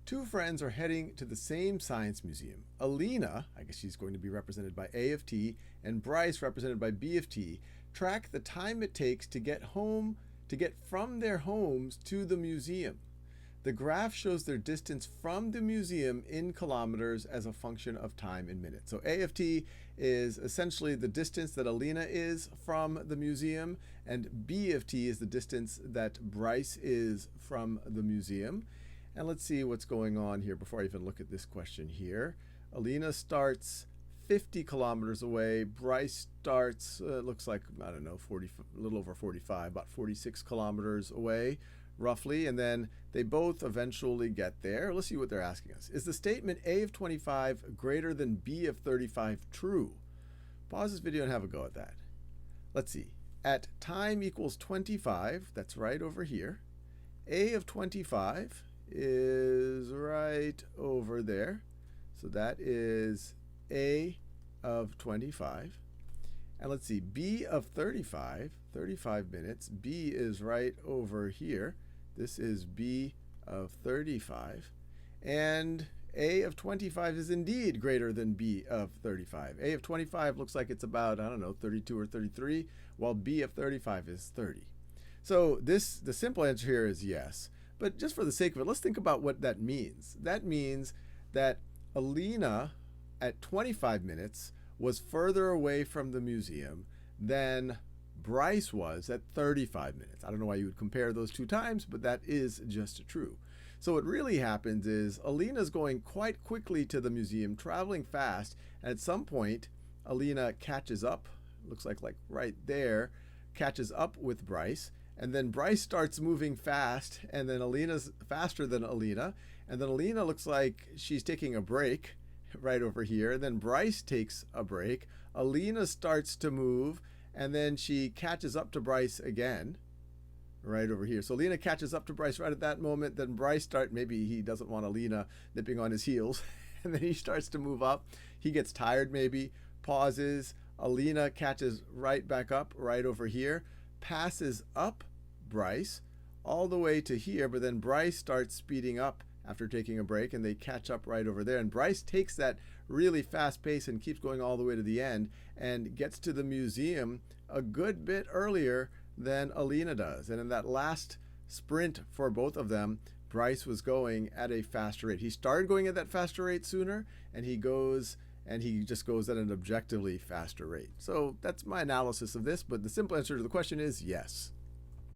Two friends are heading to the same science museum. Alina, I guess she's going to be represented by A of T, and Bryce, represented by B of T, track the time it takes to get from their homes to the museum. The graph shows their distance from the museum in kilometers as a function of time in minutes. So A of T is essentially the distance that Alina is from the museum, and B of T is the distance that Bryce is from the museum. And let's see what's going on here before I even look at this question here. Alina starts 50 kilometers away. Bryce starts, looks like, I don't know, a little over 45, about 46 kilometers away, roughly. And then they both eventually get there. Let's see what they're asking us. Is the statement A of 25 greater than B of 35 true? Pause this video and have a go at that. Let's see. At time equals 25, that's right over here. A of 25 is right over there. So that is A of 25. And let's see, B of 35 minutes. B is right over here. This is B of 35. And A of 25 is indeed greater than B of 35. A of 25 looks like it's about, I don't know, 32 or 33, while B of 35 is 30. So the simple answer here is yes. But just for the sake of it, let's think about what that means. That means that Alina at 25 minutes was further away from the museum than Bryce was at 35 minutes. I don't know why you would compare those two times, but that is just true. So what really happens is Alina's going quite quickly to the museum, traveling fast. And at some point, Alina catches up, looks like right there, catches up with Bryce. And then Bryce starts moving fast, and then Alina's faster than Alina. And then Alina looks like she's taking a break right over here. And then Bryce takes a break. Alina starts to move, and then she catches up to Bryce again right over here. So Alina catches up to Bryce right at that moment. Then Bryce maybe he doesn't want Alina nipping on his heels. And then he starts to move up. He gets tired maybe, pauses. Alina catches right back up right over here, passes up Bryce all the way to here, but then Bryce starts speeding up after taking a break, and they catch up right over there. And Bryce takes that really fast pace and keeps going all the way to the end and gets to the museum a good bit earlier than Alina does. And in that last sprint for both of them, Bryce was going at a faster rate. He started going at that faster rate sooner, and he just goes at an objectively faster rate. So that's my analysis of this, but the simple answer to the question is yes.